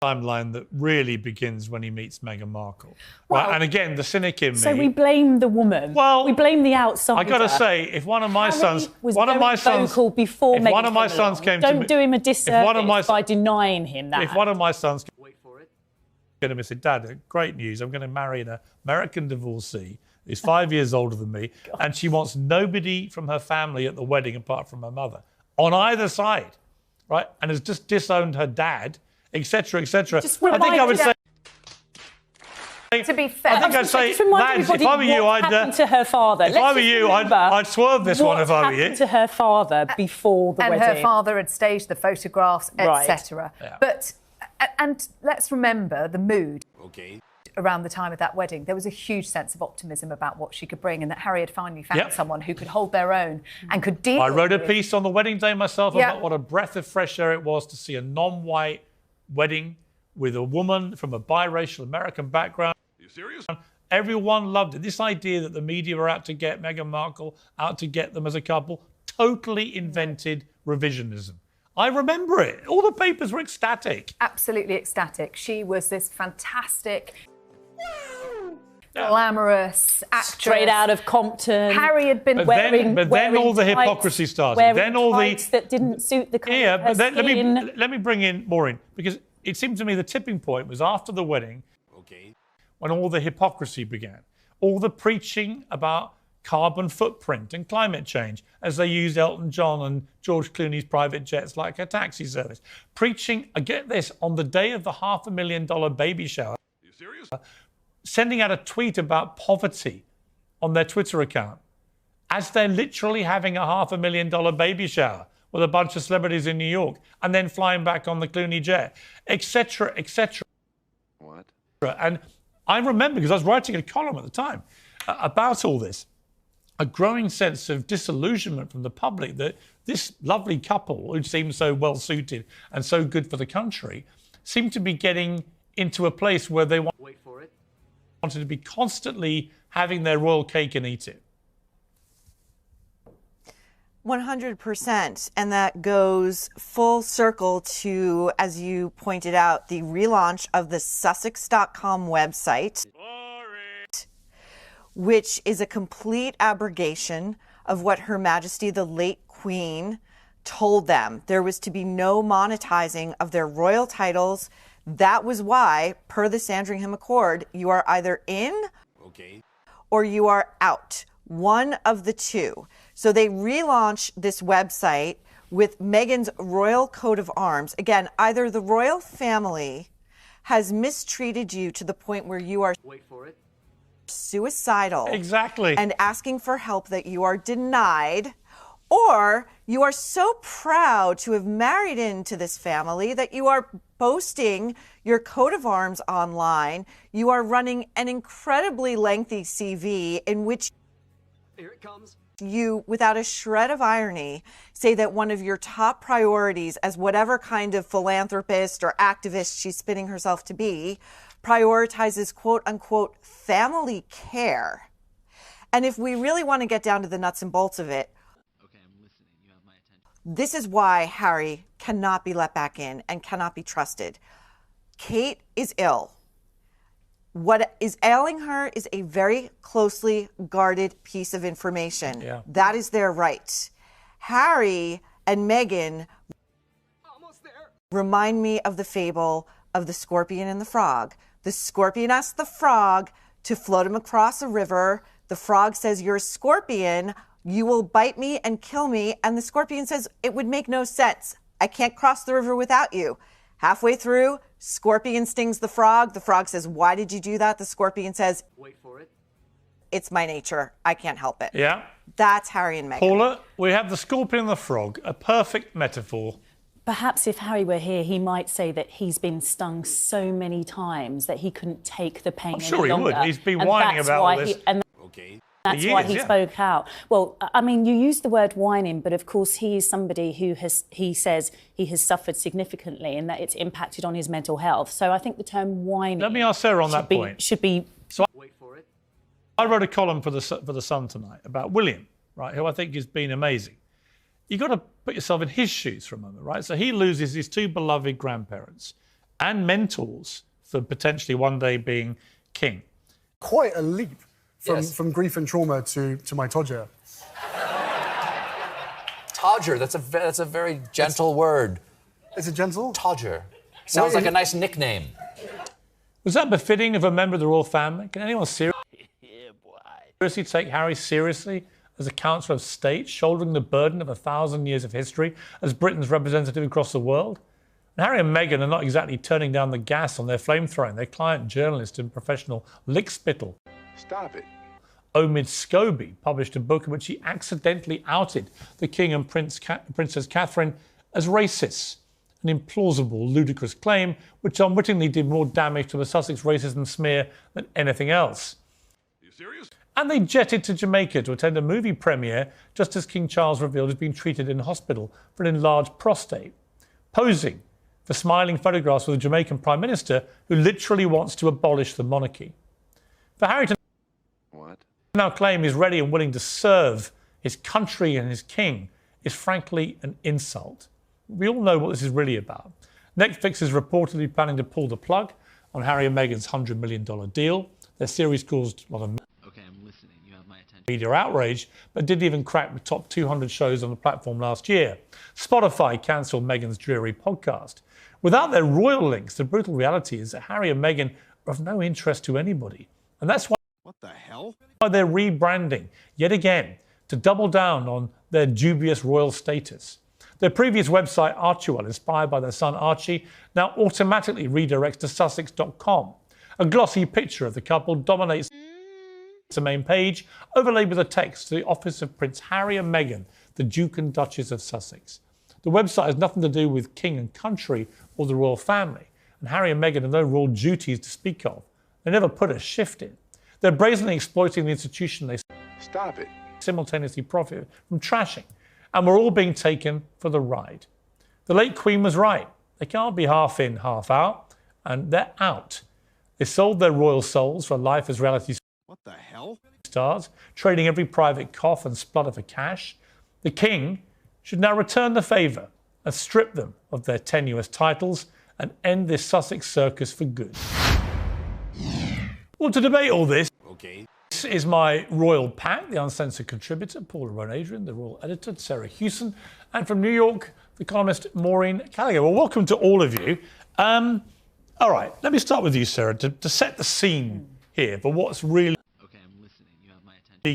timeline that really begins when he meets Meghan Markle. Well, right? And again, the cynic in me. So we blame the woman. Well, we blame the outsider. I got to say, if one of my sons, vocal before if Meghan one of my sons came to me, don't do him a disservice by denying him that. If one of my sons, wait for it, going to miss it, Dad, great news! I'm going to marry an American divorcee who's 5 years older than me, and she wants nobody from her family at the wedding apart from her mother, on either side, right? And has just disowned her dad, etc., etc. I think I would say. To be fair, I think I'd say, lads, if I were you, happened to her father. If I were you, I'd swerve this one if I were you. What happened to her father before the wedding? And her father had staged the photographs, etc. Yeah. But, and let's remember the mood around the time of that wedding. There was a huge sense of optimism about what she could bring, and that Harry had finally found someone who could hold their own and could deal with. I wrote a piece on the wedding day myself about what a breath of fresh air it was to see a non-white wedding with a woman from a biracial American background. Are you serious? Everyone loved it. This idea that the media were out to get Meghan Markle, out to get them as a couple, totally invented revisionism. I remember it. All the papers were ecstatic. Absolutely ecstatic. She was this fantastic, glamorous actress. Straight out of Compton. Harry had been wearing all the hypocrisy started. Then all the that didn't suit the colour of her but then skin. let me bring in Maureen, because it seemed to me the tipping point was after the wedding, when all the hypocrisy began, all the preaching about carbon footprint and climate change, as they used Elton John and George Clooney's private jets like a taxi service. Preaching, get this, on the day of the $500,000 baby shower. Are you serious? Sending out a tweet about poverty on their Twitter account, as they're literally having a $500,000 baby shower with a bunch of celebrities in New York, and then flying back on the Clooney jet, etc., etc. What? And I remember, because I was writing a column at the time about all this, a growing sense of disillusionment from the public that this lovely couple, who seemed so well-suited and so good for the country, seemed to be getting into a place where they wanted to be constantly having their royal cake and eat it. 100%. And that goes full circle to, as you pointed out, the relaunch of the Sussex.com website, which is a complete abrogation of what Her Majesty the late Queen told them. There was to be no monetizing of their royal titles. That was why, per the Sandringham Accord, you are either in or you are out. One of the two. So they relaunched this website with Meghan's royal coat of arms. Again, either the royal family has mistreated you to the point where you are suicidal and asking for help that you are denied, or you are so proud to have married into this family that you are posting your coat of arms online. You are running an incredibly lengthy CV in which here it comes. You, without a shred of irony, say that one of your top priorities as whatever kind of philanthropist or activist she's spinning herself to be, prioritizes quote unquote family care. And if we really want to get down to the nuts and bolts of it, okay, I'm listening. You have my attention. This is why Harry cannot be let back in and cannot be trusted. Kate is ill. What is ailing her is a very closely guarded piece of information. Yeah. That is their right. Harry and Meghan remind me of the fable of the scorpion and the frog. The scorpion asks the frog to float him across a river. The frog says, "You're a scorpion. You will bite me and kill me." And the scorpion says, "It would make no sense. I can't cross the river without you." Halfway through, scorpion stings the frog. The frog says, "Why did you do that?" The scorpion says, "Wait for it. It's my nature. I can't help it." Yeah. That's Harry and Meghan. Paula, we have the scorpion and the frog, a perfect metaphor. Perhaps if Harry were here, he might say that he's been stung so many times that he couldn't take the pain I'm sure any longer. He would. He's been whining about all this. That's why he spoke out. Well, I mean, you use the word whining, but of course he is somebody who he says he has suffered significantly and that it's impacted on his mental health. So I think the term whining... Let me ask Sarah on that point. Should be... So wait for it. I wrote a column for the Sun tonight about William, right, who I think has been amazing. You've got to put yourself in his shoes for a moment, right? So he loses his two beloved grandparents. and mentors for potentially one day being king. Quite a leap from grief and trauma to my Todger. Todger, that's a very gentle word. Is it gentle? Todger. Sounds like a nice nickname. Was that befitting of a member of the royal family? Can anyone seriously take Harry seriously as a councillor of state, shouldering the burden of 1,000 years of history as Britain's representative across the world? And Harry and Meghan are not exactly turning down the gas on their flamethrowing. Their client, journalist and professional lickspittle, Stop it. Omid Scobie, published a book in which he accidentally outed the King and Princess Catherine as racists. An implausible, ludicrous claim which unwittingly did more damage to the Sussex racism smear than anything else. Are you serious? And they jetted to Jamaica to attend a movie premiere just as King Charles revealed he'd been treated in hospital for an enlarged prostate, posing for smiling photographs with a Jamaican Prime Minister who literally wants to abolish the monarchy. For Harry to now claim he's ready and willing to serve his country and his king is frankly an insult. We all know what this is really about. Netflix is reportedly planning to pull the plug on Harry and Meghan's $100 million deal. Their series caused a lot of media outrage, but didn't even crack the top 200 shows on the platform last year. Spotify cancelled Meghan's dreary podcast. Without their royal links, the brutal reality is that Harry and Meghan are of no interest to anybody. And that's why they're rebranding yet again to double down on their dubious royal status. Their previous website, Archewell, inspired by their son Archie, now automatically redirects to sussex.com. A glossy picture of the couple dominates the main page, overlaid with a text to the office of Prince Harry and Meghan, the Duke and Duchess of Sussex. The website has nothing to do with king and country or the royal family, and Harry and Meghan have no royal duties to speak of. They never put a shift in. They're brazenly exploiting the institution they simultaneously profit from trashing, and we're all being taken for the ride. The late Queen was right. They can't be half in, half out, and they're out. They sold their royal souls for life as reality stars, trading every private cough and splutter for cash. The King should now return the favour and strip them of their tenuous titles and end this Sussex circus for good. Well, to debate all this, this is my royal pack, the uncensored contributor, Paula Rowan-Adrian, the royal editor, Sarah Hewson, and from New York, the columnist Maureen Gallagher. Well, welcome to all of you. All right, let me start with you, Sarah, to set the scene here for what's really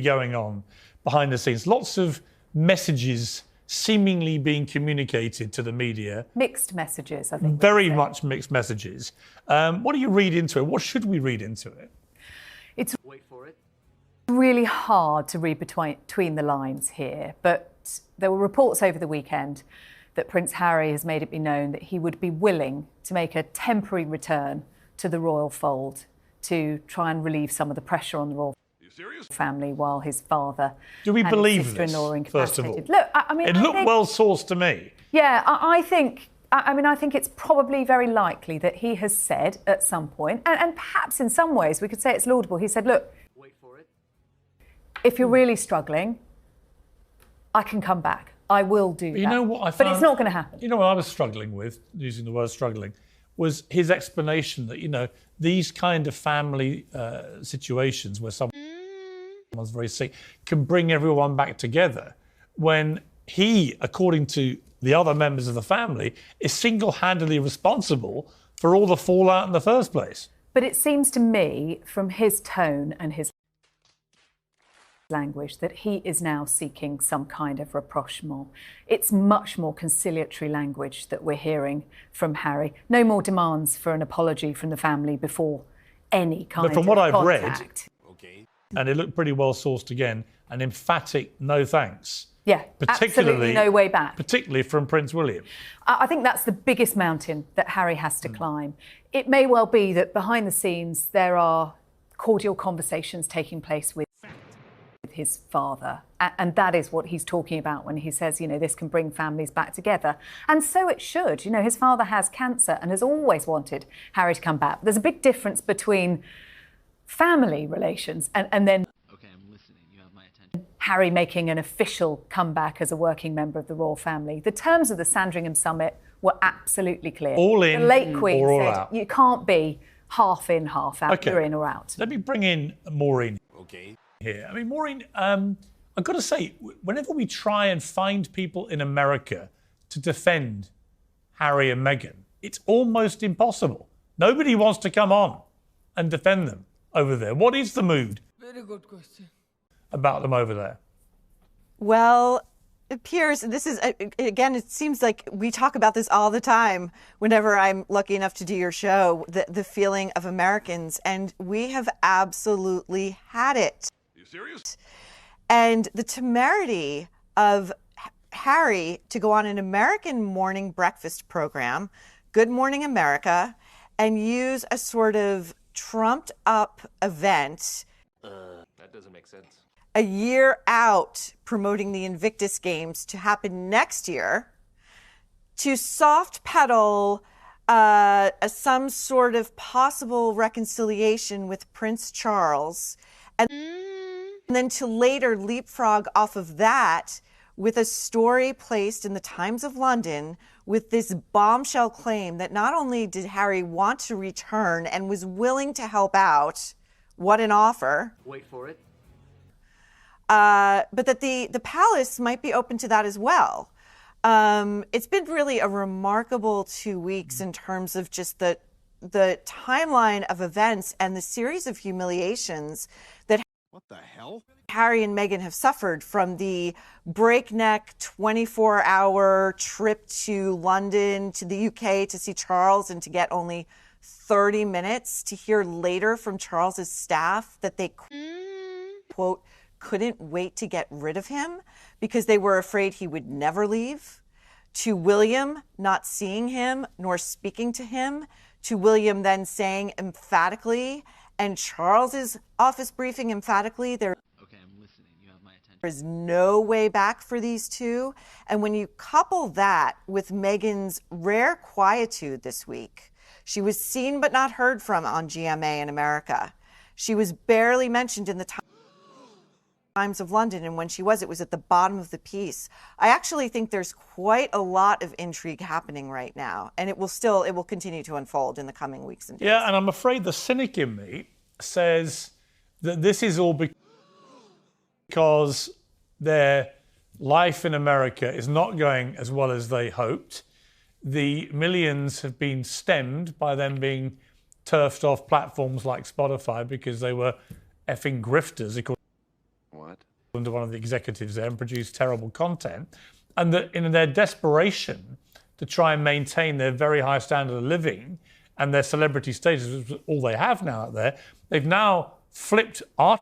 going on behind the scenes. Lots of messages seemingly being communicated to the media. Mixed messages, I think. Very much mixed messages. What do you read into it? What should we read into it? It's really hard to read between the lines here, but there were reports over the weekend that Prince Harry has made it be known that he would be willing to make a temporary return to the royal fold to try and relieve some of the pressure on the royal family while his father do we and believe his sister-in-law this, first of all? Look, I mean, it looked well sourced to me. Yeah, I think it's probably very likely that he has said at some point, and perhaps in some ways we could say it's laudable. He said, look, wait for it. If you're really struggling, I can come back. I will do that. You know what I found? But it's not going to happen. You know what I was struggling with, using the word struggling, was his explanation that, you know, these kind of family situations where someone's very sick can bring everyone back together when he, according to the other members of the family, is single-handedly responsible for all the fallout in the first place. But it seems to me, from his tone and his language, that he is now seeking some kind of rapprochement. It's much more conciliatory language that we're hearing from Harry. No more demands for an apology from the family before any kind of But from what I've contact. read, and it looked pretty well sourced again, an emphatic no thanks. Yeah, absolutely no way back. Particularly from Prince William. I think that's the biggest mountain that Harry has to climb. It may well be that behind the scenes there are cordial conversations taking place with his father. And that is what he's talking about when he says, you know, this can bring families back together. And so it should. You know, his father has cancer and has always wanted Harry to come back. There's a big difference between family relations and then Harry making an official comeback as a working member of the royal family. The terms of the Sandringham summit were absolutely clear. All in the late Queen or all said, out? you can't be half in, half out. Okay. You're in or out. Let me bring in Maureen here. I mean, Maureen, I've got to say, whenever we try and find people in America to defend Harry and Meghan, it's almost impossible. Nobody wants to come on and defend them over there. What is the mood? Very good question. About them over there? Well, Piers, this is, again, it seems like we talk about this all the time whenever I'm lucky enough to do your show, the feeling of Americans, and we have absolutely had it. Are you serious? And the temerity of Harry to go on an American morning breakfast program, Good Morning America, and use a sort of trumped up event. That doesn't make sense. A year out promoting the Invictus Games to happen next year, to soft pedal some sort of possible reconciliation with Prince Charles, and then to later leapfrog off of that with a story placed in the Times of London with this bombshell claim that not only did Harry want to return and was willing to help out, what an offer. Wait for it. But that the palace might be open to that as well. It's been really a remarkable 2 weeks in terms of just the timeline of events and the series of humiliations that What the hell? Harry and Meghan have suffered, from the breakneck 24-hour trip to London, to the UK to see Charles and to get only 30 minutes, to hear later from Charles's staff that they, quote, couldn't wait to get rid of him because they were afraid he would never leave, to William not seeing him nor speaking to him, to William then saying emphatically, and Charles's office briefing emphatically, there is no way back for these two. And when you couple that with Meghan's rare quietude this week, she was seen but not heard from on GMA in America. She was barely mentioned in the Times of London, and when she was, it was at the bottom of the piece. I actually think there's quite a lot of intrigue happening right now, and it will continue to unfold in the coming weeks and days. Yeah, and I'm afraid the cynic in me says that this is all because their life in America is not going as well as they hoped. The millions have been stemmed by them being turfed off platforms like Spotify because they were effing grifters, according to one of the executives there, and produced terrible content. And that in their desperation to try and maintain their very high standard of living and their celebrity status, which is all they have now out there, they've now flipped art